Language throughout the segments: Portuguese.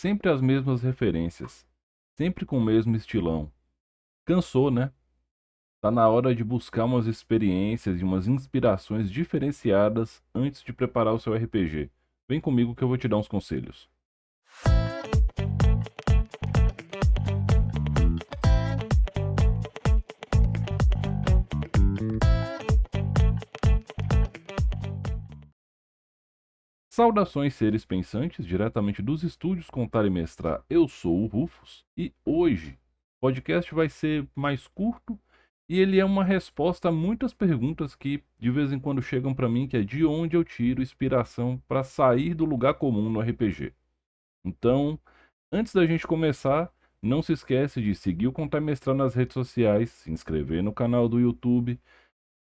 sempre as mesmas referências, sempre com o mesmo estilão. Cansou, né? Tá na hora de buscar umas experiências e umas inspirações diferenciadas antes de preparar o seu RPG. Vem comigo que eu vou te dar uns conselhos. Saudações, seres pensantes, diretamente dos estúdios Contar e Mestrar. Eu sou o Rufus e hoje o podcast vai ser mais curto e ele é uma resposta a muitas perguntas que de vez em quando chegam para mim, que é de onde eu tiro inspiração para sair do lugar comum no RPG. Então, antes da gente começar, não se esquece de seguir o Contar e Mestrar nas redes sociais, se inscrever no canal do YouTube,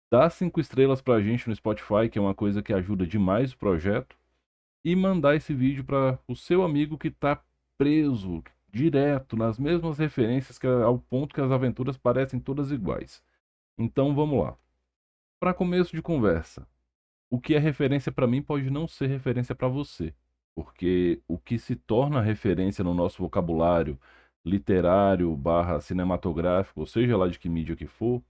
dar 5 estrelas pra gente no Spotify, que é uma coisa que ajuda demais o projeto e mandar esse vídeo para o seu amigo que está preso direto nas mesmas referências ao ponto que as aventuras parecem todas iguais. Então vamos lá. Para começo de conversa, o que é referência para mim pode não ser referência para você, porque o que se torna referência no nosso vocabulário literário barra cinematográfico, ou seja lá de que mídia que for,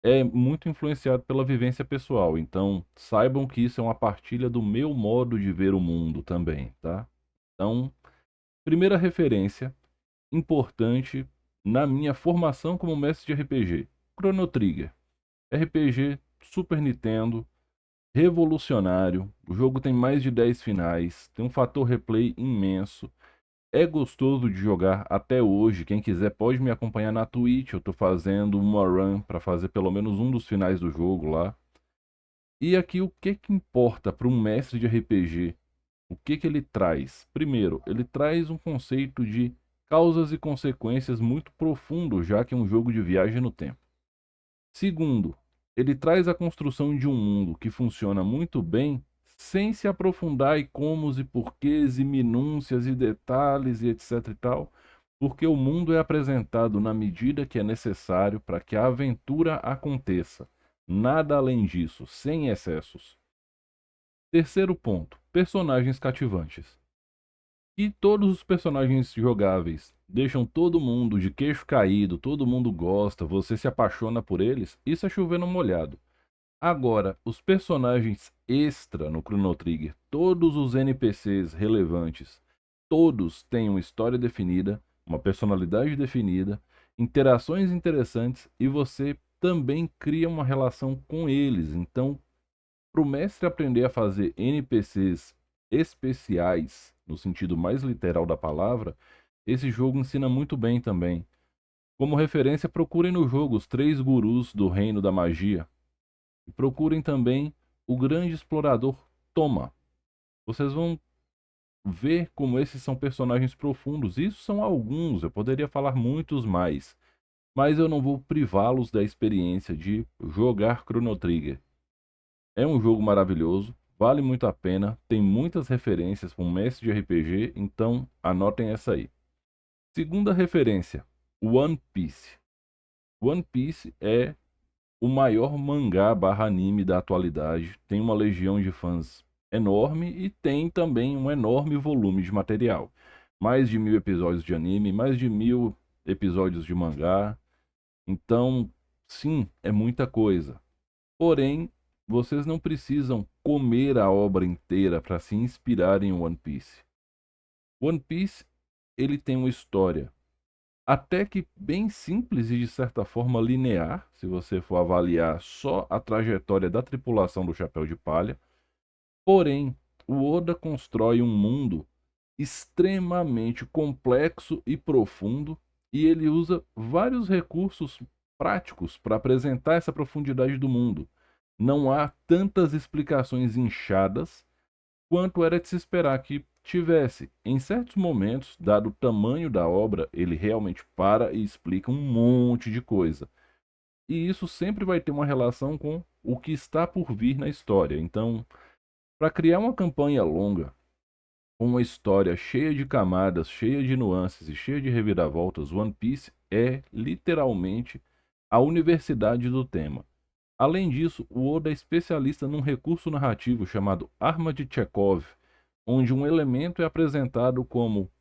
é muito influenciado pela vivência pessoal. Então, saibam que isso é uma partilha do meu modo de ver o mundo também, tá? Então, primeira referência importante na minha formação como mestre de RPG: Chrono Trigger. RPG Super Nintendo, revolucionário. O jogo tem mais de 10 finais, tem um fator replay imenso. É gostoso de jogar até hoje. Quem quiser pode me acompanhar na Twitch. Eu tô fazendo uma run para fazer pelo menos um dos finais do jogo lá. E aqui o que que importa para um mestre de RPG? O que que ele traz? Primeiro, ele traz um conceito de causas e consequências muito profundo, já que é um jogo de viagem no tempo. Segundo, ele traz a construção de um mundo que funciona muito bem sem se aprofundar em comos e porquês e minúcias e detalhes e etc e tal, porque o mundo é apresentado na medida que é necessário para que a aventura aconteça. Nada além disso, sem excessos. Terceiro ponto, personagens cativantes. E todos os personagens jogáveis deixam todo mundo de queixo caído, todo mundo gosta, você se apaixona por eles, isso é chover no molhado. Agora, os personagens extra no Chrono Trigger, todos os NPCs relevantes, todos têm uma história definida, uma personalidade definida, interações interessantes e você também cria uma relação com eles. Então, para o mestre aprender a fazer NPCs especiais, no sentido mais literal da palavra, esse jogo ensina muito bem também. Como referência, procurem no jogo os 3 gurus do reino da magia. E procurem também o grande explorador Toma. Vocês vão ver como esses são personagens profundos. Isso são alguns, eu poderia falar muitos mais. Mas eu não vou privá-los da experiência de jogar Chrono Trigger. É um jogo maravilhoso, vale muito a pena, tem muitas referências para um mestre de RPG, então anotem essa aí. Segunda referência, One Piece. One Piece é o maior mangá barra anime da atualidade, tem uma legião de fãs enorme e tem também um enorme volume de material. Mais de 1000 episódios de anime, mais de 1000 episódios de mangá. Então, sim, é muita coisa. Porém, vocês não precisam comer a obra inteira para se inspirar em One Piece. One Piece, ele tem uma história até que bem simples e de certa forma linear, se você for avaliar só a trajetória da tripulação do Chapéu de Palha. Porém, o Oda constrói um mundo extremamente complexo e profundo, e ele usa vários recursos práticos para apresentar essa profundidade do mundo. Não há tantas explicações inchadas quanto era de se esperar que tivesse. Em certos momentos, dado o tamanho da obra, ele realmente para e explica um monte de coisa. E isso sempre vai ter uma relação com o que está por vir na história. Então, para criar uma campanha longa, com uma história cheia de camadas, cheia de nuances e cheia de reviravoltas, One Piece é literalmente a universidade do tema. Além disso, o Oda é especialista num recurso narrativo chamado Arma de Chekhov, onde um elemento é apresentado como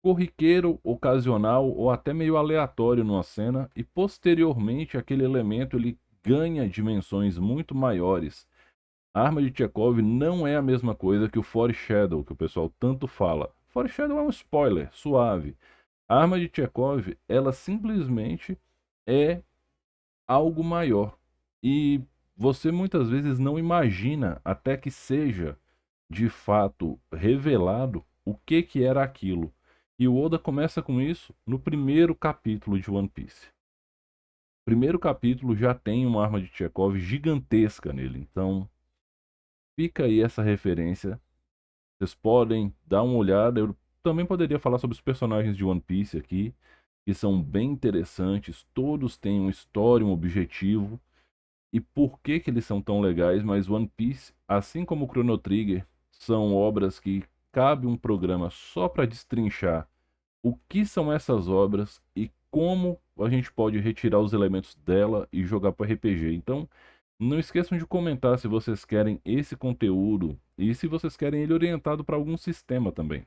corriqueiro, ocasional ou até meio aleatório numa cena e posteriormente aquele elemento ele ganha dimensões muito maiores. A arma de Chekhov não é a mesma coisa que o foreshadow, que o pessoal tanto fala. Foreshadow é um spoiler, suave. A arma de Chekhov, ela simplesmente é algo maior. E você muitas vezes não imagina até que seja de fato revelado o que era aquilo. E o Oda começa com isso no primeiro capítulo de One Piece. O primeiro capítulo já tem uma arma de Chekhov gigantesca nele. Então, fica aí essa referência. Vocês podem dar uma olhada. Eu também poderia falar sobre os personagens de One Piece aqui, que são bem interessantes. Todos têm uma história, um objetivo. E por que que eles são tão legais, mas One Piece, assim como o Chrono Trigger, são obras que cabe um programa só para destrinchar o que são essas obras e como a gente pode retirar os elementos dela e jogar para RPG. Então, não esqueçam de comentar se vocês querem esse conteúdo e se vocês querem ele orientado para algum sistema também.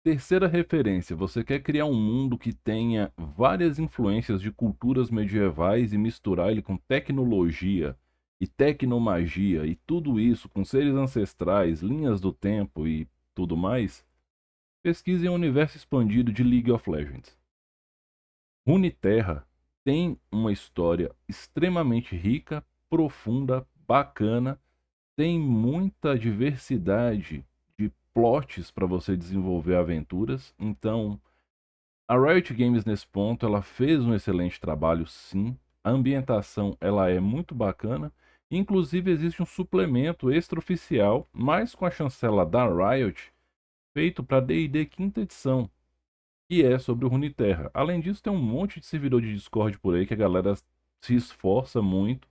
Terceira referência, você quer criar um mundo que tenha várias influências de culturas medievais e misturar ele com tecnologia e tecnomagia e tudo isso com seres ancestrais, linhas do tempo e tudo mais? Pesquisem o universo expandido de League of Legends. Runeterra tem uma história extremamente rica, profunda, bacana, tem muita diversidade de plots para você desenvolver aventuras. Então, a Riot Games nesse ponto, ela fez um excelente trabalho, sim. A ambientação, ela é muito bacana. Inclusive, existe um suplemento extraoficial, mas com a chancela da Riot, feito para D&D quinta edição, que é sobre o Runeterra. Além disso, tem um monte de servidor de Discord por aí que a galera se esforça muito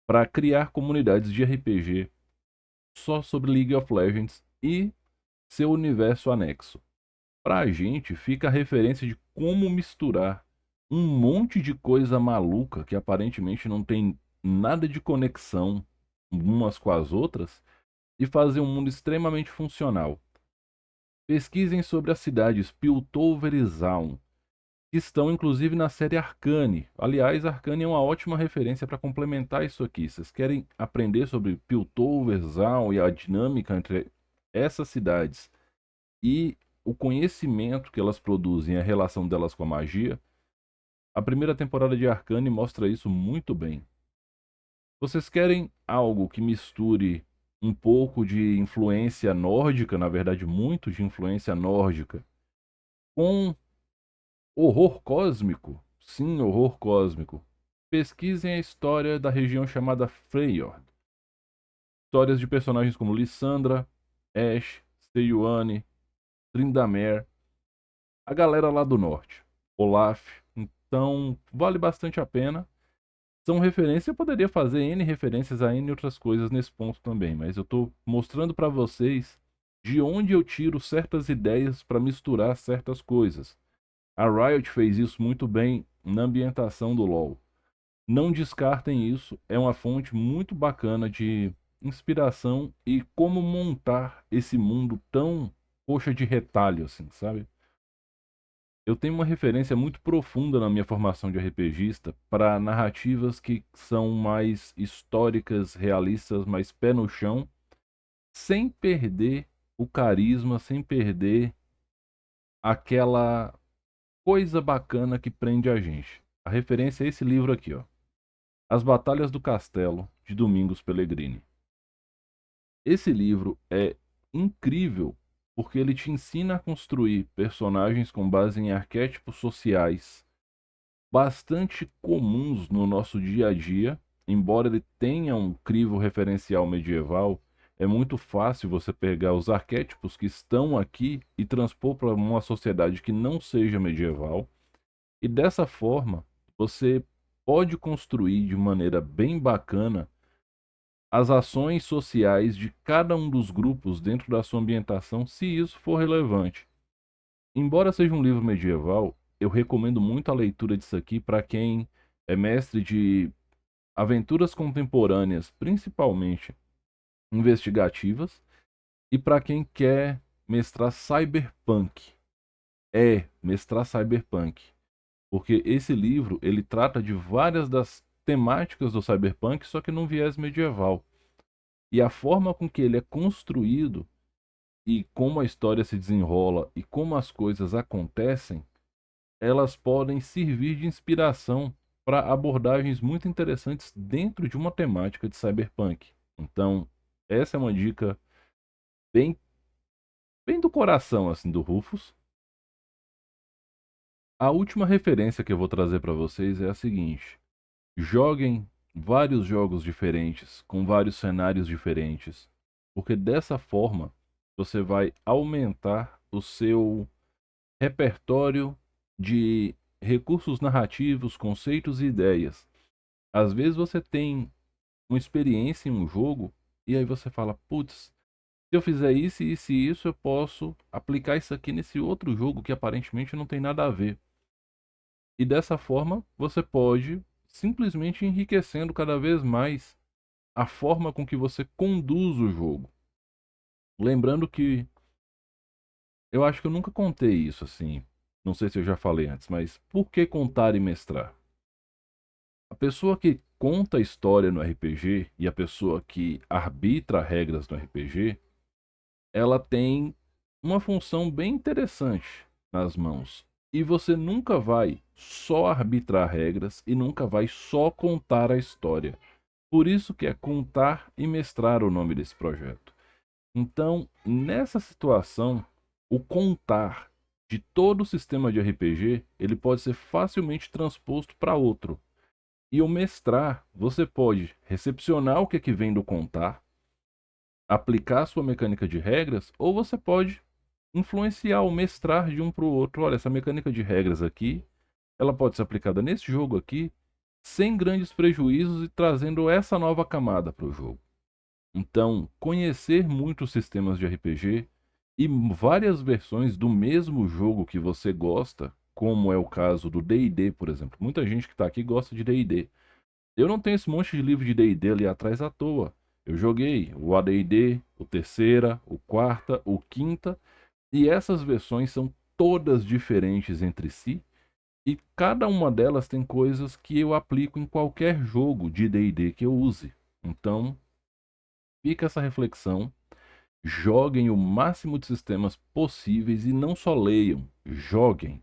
para criar comunidades de RPG só sobre League of Legends e seu universo anexo. Pra gente fica a referência de como misturar um monte de coisa maluca que aparentemente não tem nada de conexão umas com as outras e fazer um mundo extremamente funcional. Pesquisem sobre as cidades Piltover e Zaun, que estão inclusive na série Arcane. Aliás, Arcane é uma ótima referência para complementar isso aqui. Vocês querem aprender sobre Piltover, Zaun e a dinâmica entre essas cidades e o conhecimento que elas produzem, a relação delas com a magia? A primeira temporada de Arcane mostra isso muito bem. Vocês querem algo que misture um pouco de influência nórdica, na verdade, muito de influência nórdica, com horror cósmico? Sim, horror cósmico. Pesquisem a história da região chamada Freyord. Histórias de personagens como Lissandra, Ashe, Sejuani, Tryndamere, a galera lá do norte, Olaf. Então, vale bastante a pena. São referências, eu poderia fazer N referências a N outras coisas nesse ponto também, mas eu estou mostrando para vocês de onde eu tiro certas ideias para misturar certas coisas. A Riot fez isso muito bem na ambientação do LoL. Não descartem isso, é uma fonte muito bacana de inspiração e como montar esse mundo tão coxa de retalho assim, sabe? Eu tenho uma referência muito profunda na minha formação de RPGista para narrativas que são mais históricas, realistas, mais pé no chão, sem perder o carisma, sem perder aquela coisa bacana que prende a gente. A referência é esse livro aqui, ó. As Batalhas do Castelo, de Domingos Pellegrini. Esse livro é incrível porque ele te ensina a construir personagens com base em arquétipos sociais bastante comuns no nosso dia a dia. Embora ele tenha um crivo referencial medieval, é muito fácil você pegar os arquétipos que estão aqui e transpor para uma sociedade que não seja medieval. E dessa forma, você pode construir de maneira bem bacana as ações sociais de cada um dos grupos dentro da sua ambientação, se isso for relevante. Embora seja um livro medieval, eu recomendo muito a leitura disso aqui para quem é mestre de aventuras contemporâneas, principalmente investigativas, e para quem quer mestrar cyberpunk. é mestrar Cyberpunk, porque esse livro ele trata de várias das temáticas do Cyberpunk, só que num viés medieval. E a forma com que ele é construído e como a história se desenrola e como as coisas acontecem, elas podem servir de inspiração para abordagens muito interessantes dentro de uma temática de cyberpunk. Então, essa é uma dica bem, bem do coração assim do Rufus. A última referência que eu vou trazer para vocês é a seguinte: joguem vários jogos diferentes, com vários cenários diferentes, porque dessa forma você vai aumentar o seu repertório de recursos narrativos, conceitos e ideias. Às vezes você tem uma experiência em um jogo e aí você fala, putz, se eu fizer isso, isso e isso, eu posso aplicar isso aqui nesse outro jogo que aparentemente não tem nada a ver. E dessa forma você pode simplesmente enriquecendo cada vez mais a forma com que você conduz o jogo. Lembrando que eu acho que eu nunca contei isso assim. Não sei se eu já falei antes, mas por que contar e mestrar? A pessoa que conta a história no RPG e a pessoa que arbitra regras no RPG, ela tem uma função bem interessante nas mãos. E você nunca vai só arbitrar regras e nunca vai só contar a história. Por isso que é contar e mestrar o nome desse projeto. Então, nessa situação, o contar de todo o sistema de RPG, ele pode ser facilmente transposto para outro. E o mestrar, você pode recepcionar o que é que vem do contar, aplicar sua mecânica de regras, ou você pode influenciar o mestrar de um para o outro. Olha, essa mecânica de regras aqui, ela pode ser aplicada nesse jogo aqui, sem grandes prejuízos e trazendo essa nova camada para o jogo. Então, conhecer muitos sistemas de RPG e várias versões do mesmo jogo que você gosta, como é o caso do D&D, por exemplo. Muita gente que está aqui gosta de D&D. Eu não tenho esse monte de livro de D&D ali atrás à toa. Eu joguei o AD&D, o terceira, o quarta, o quinta, e essas versões são todas diferentes entre si, e cada uma delas tem coisas que eu aplico em qualquer jogo de D&D que eu use. Então, fica essa reflexão. Joguem o máximo de sistemas possíveis e não só leiam, joguem.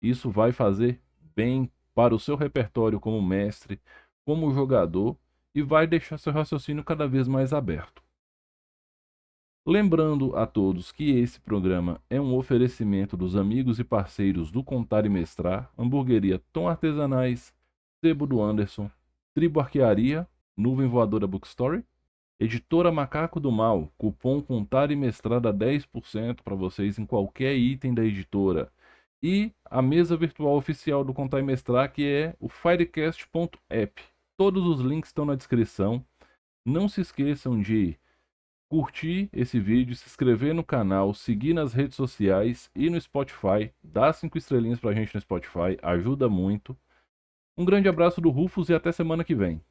Isso vai fazer bem para o seu repertório como mestre, como jogador e vai deixar seu raciocínio cada vez mais aberto. Lembrando a todos que esse programa é um oferecimento dos amigos e parceiros do Contar e Mestrar, Hamburgueria Tom Artesanais, Sebo do Anderson, Tribo Arquearia, Nuvem Voadora Bookstory, Editora Macaco do Mal, cupom Contar e Mestrar dá 10% para vocês em qualquer item da editora. E a mesa virtual oficial do Contar e Mestrar, que é o firecast.app. Todos os links estão na descrição. Não se esqueçam de curtir esse vídeo, se inscrever no canal, seguir nas redes sociais e no Spotify. Dá 5 estrelinhas pra gente no Spotify, ajuda muito. Um grande abraço do Rufus e até semana que vem.